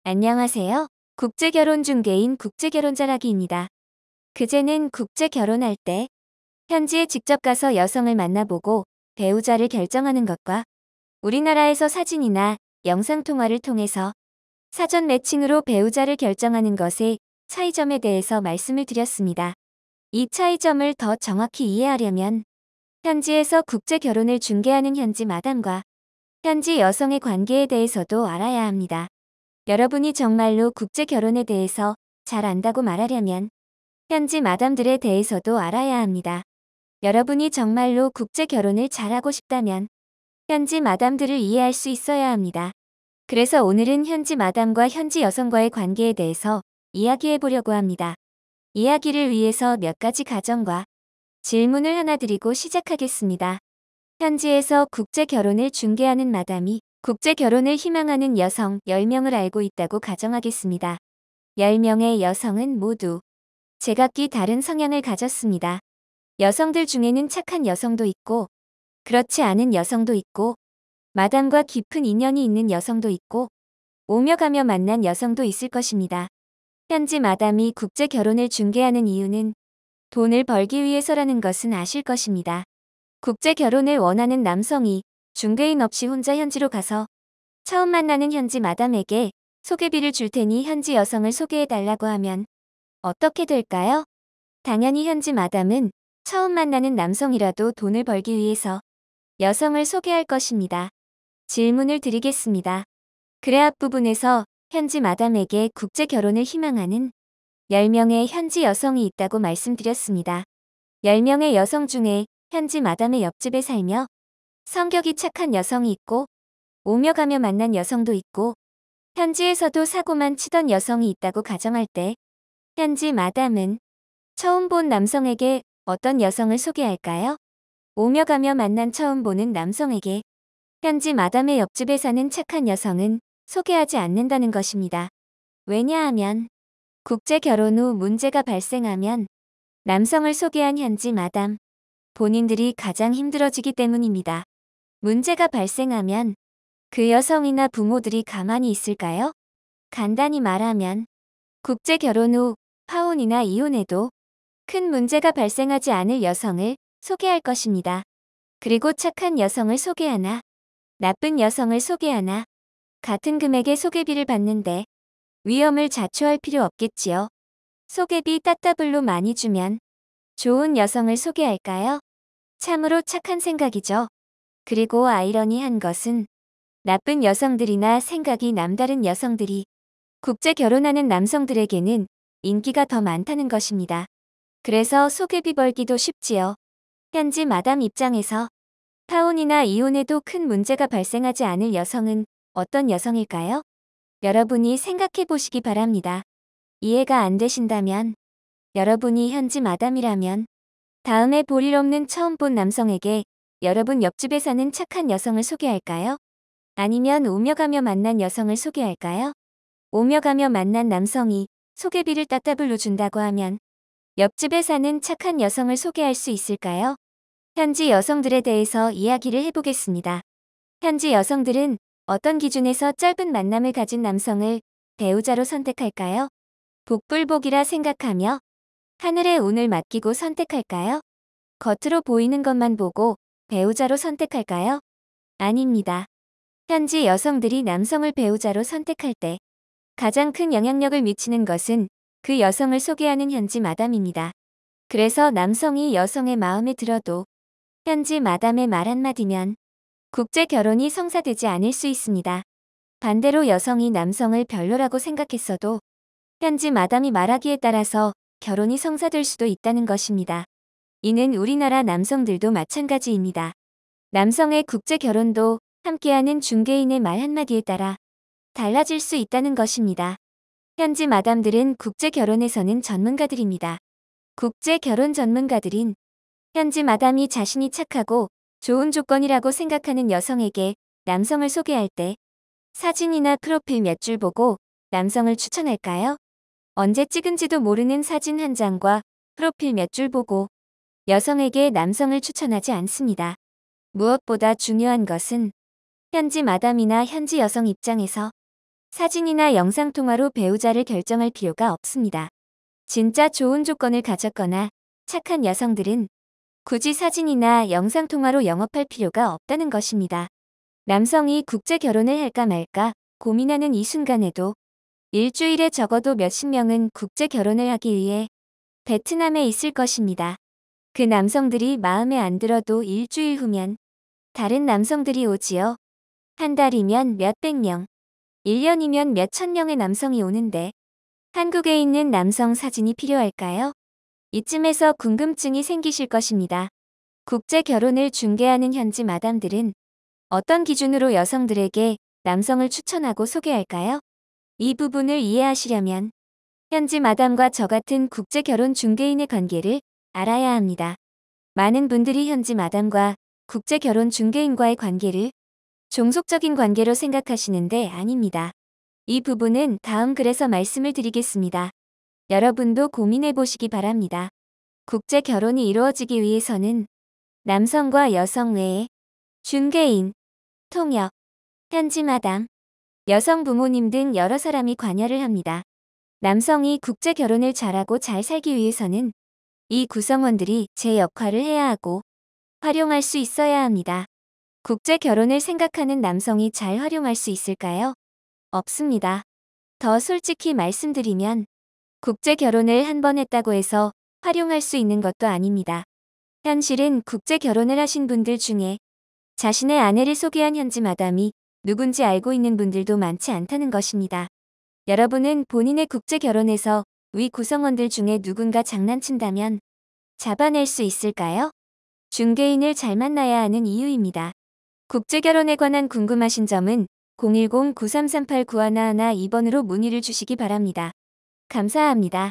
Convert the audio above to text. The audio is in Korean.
안녕하세요. 국제결혼 중개인 국제결혼자라기입니다. 그제는 국제결혼할 때 현지에 직접 가서 여성을 만나보고 배우자를 결정하는 것과 우리나라에서 사진이나 영상통화를 통해서 사전 매칭으로 배우자를 결정하는 것의 차이점에 대해서 말씀을 드렸습니다. 이 차이점을 더 정확히 이해하려면 현지에서 국제결혼을 중개하는 현지 마담과 현지 여성의 관계에 대해서도 알아야 합니다. 여러분이 정말로 국제결혼에 대해서 잘 안다고 말하려면 현지 마담들에 대해서도 알아야 합니다. 여러분이 정말로 국제결혼을 잘하고 싶다면 현지 마담들을 이해할 수 있어야 합니다. 그래서 오늘은 현지 마담과 현지 여성과의 관계에 대해서 이야기해 보려고 합니다. 이야기를 위해서 몇 가지 가정과 질문을 하나 드리고 시작하겠습니다. 현지에서 국제결혼을 중개하는 마담이 국제결혼을 희망하는 여성 10명을 알고 있다고 가정하겠습니다. 10명의 여성은 모두 제각기 다른 성향을 가졌습니다. 여성들 중에는 착한 여성도 있고 그렇지 않은 여성도 있고 마담과 깊은 인연이 있는 여성도 있고 오며 가며 만난 여성도 있을 것입니다. 현지 마담이 국제결혼을 중개하는 이유는 돈을 벌기 위해서라는 것은 아실 것입니다. 국제결혼을 원하는 남성이 중개인 없이 혼자 현지로 가서 처음 만나는 현지 마담에게 소개비를 줄 테니 현지 여성을 소개해달라고 하면 어떻게 될까요? 당연히 현지 마담은 처음 만나는 남성이라도 돈을 벌기 위해서 여성을 소개할 것입니다. 질문을 드리겠습니다. 글의 앞부분에서 현지 마담에게 국제결혼을 희망하는 10명의 현지 여성이 있다고 말씀드렸습니다. 10명의 여성 중에 현지 마담의 옆집에 살며 성격이 착한 여성이 있고 오며 가며 만난 여성도 있고 현지에서도 사고만 치던 여성이 있다고 가정할 때 현지 마담은 처음 본 남성에게 어떤 여성을 소개할까요? 오며 가며 만난 처음 보는 남성에게 현지 마담의 옆집에 사는 착한 여성은 소개하지 않는다는 것입니다. 왜냐하면 국제 결혼 후 문제가 발생하면 남성을 소개한 현지 마담 본인들이 가장 힘들어지기 때문입니다. 문제가 발생하면 그 여성이나 부모들이 가만히 있을까요? 간단히 말하면 국제 결혼 후 파혼이나 이혼에도 큰 문제가 발생하지 않을 여성을 소개할 것입니다. 그리고 착한 여성을 소개하나 나쁜 여성을 소개하나 같은 금액의 소개비를 받는데 위험을 자초할 필요 없겠지요. 소개비 따따블로 많이 주면 좋은 여성을 소개할까요? 참으로 착한 생각이죠. 그리고 아이러니한 것은 나쁜 여성들이나 생각이 남다른 여성들이 국제 결혼하는 남성들에게는 인기가 더 많다는 것입니다. 그래서 소개비 벌기도 쉽지요. 현지 마담 입장에서 파혼이나 이혼에도 큰 문제가 발생하지 않을 여성은 어떤 여성일까요? 여러분이 생각해 보시기 바랍니다. 이해가 안 되신다면 여러분이 현지 마담이라면 다음에 볼 일 없는 처음 본 남성에게 여러분 옆집에 사는 착한 여성을 소개할까요? 아니면 오며 가며 만난 여성을 소개할까요? 오며 가며 만난 남성이 소개비를 따따블로 준다고 하면 옆집에 사는 착한 여성을 소개할 수 있을까요? 현지 여성들에 대해서 이야기를 해보겠습니다. 현지 여성들은 어떤 기준에서 짧은 만남을 가진 남성을 배우자로 선택할까요? 복불복이라 생각하며 하늘의 운을 맡기고 선택할까요? 겉으로 보이는 것만 보고 배우자로 선택할까요? 아닙니다. 현지 여성들이 남성을 배우자로 선택할 때 가장 큰 영향력을 미치는 것은 그 여성을 소개하는 현지 마담입니다. 그래서 남성이 여성의 마음에 들어도 현지 마담의 말 한마디면 국제 결혼이 성사되지 않을 수 있습니다. 반대로 여성이 남성을 별로라고 생각했어도 현지 마담이 말하기에 따라서 결혼이 성사될 수도 있다는 것입니다. 이는 우리나라 남성들도 마찬가지입니다. 남성의 국제 결혼도 함께하는 중개인의 말 한마디에 따라 달라질 수 있다는 것입니다. 현지 마담들은 국제 결혼에서는 전문가들입니다. 국제 결혼 전문가들인 현지 마담이 자신이 착하고 좋은 조건이라고 생각하는 여성에게 남성을 소개할 때 사진이나 프로필 몇 줄 보고 남성을 추천할까요? 언제 찍은지도 모르는 사진 한 장과 프로필 몇 줄 보고 여성에게 남성을 추천하지 않습니다. 무엇보다 중요한 것은 현지 마담이나 현지 여성 입장에서 사진이나 영상통화로 배우자를 결정할 필요가 없습니다. 진짜 좋은 조건을 가졌거나 착한 여성들은 굳이 사진이나 영상통화로 영업할 필요가 없다는 것입니다. 남성이 국제 결혼을 할까 말까 고민하는 이 순간에도 일주일에 적어도 몇십 명은 국제 결혼을 하기 위해 베트남에 있을 것입니다. 그 남성들이 마음에 안 들어도 일주일 후면 다른 남성들이 오지요. 한 달이면 몇백 명, 1년이면 몇천 명의 남성이 오는데 한국에 있는 남성 사진이 필요할까요? 이쯤에서 궁금증이 생기실 것입니다. 국제 결혼을 중개하는 현지 마담들은 어떤 기준으로 여성들에게 남성을 추천하고 소개할까요? 이 부분을 이해하시려면 현지 마담과 저 같은 국제 결혼 중개인의 관계를 알아야 합니다. 많은 분들이 현지 마담과 국제 결혼 중개인과의 관계를 종속적인 관계로 생각하시는데 아닙니다. 이 부분은 다음 글에서 말씀을 드리겠습니다. 여러분도 고민해 보시기 바랍니다. 국제 결혼이 이루어지기 위해서는 남성과 여성 외에 중개인, 통역, 현지 마담, 여성 부모님 등 여러 사람이 관여를 합니다. 남성이 국제 결혼을 잘하고 잘 살기 위해서는 이 구성원들이 제 역할을 해야 하고 활용할 수 있어야 합니다. 국제 결혼을 생각하는 남성이 잘 활용할 수 있을까요? 없습니다. 더 솔직히 말씀드리면 국제 결혼을 한 번 했다고 해서 활용할 수 있는 것도 아닙니다. 현실은 국제 결혼을 하신 분들 중에 자신의 아내를 소개한 현지 마담이 누군지 알고 있는 분들도 많지 않다는 것입니다. 여러분은 본인의 국제 결혼에서 위 구성원들 중에 누군가 장난친다면 잡아낼 수 있을까요? 중개인을 잘 만나야 하는 이유입니다. 국제 결혼에 관한 궁금하신 점은 010-9338-9111 2번으로 문의를 주시기 바랍니다. 감사합니다.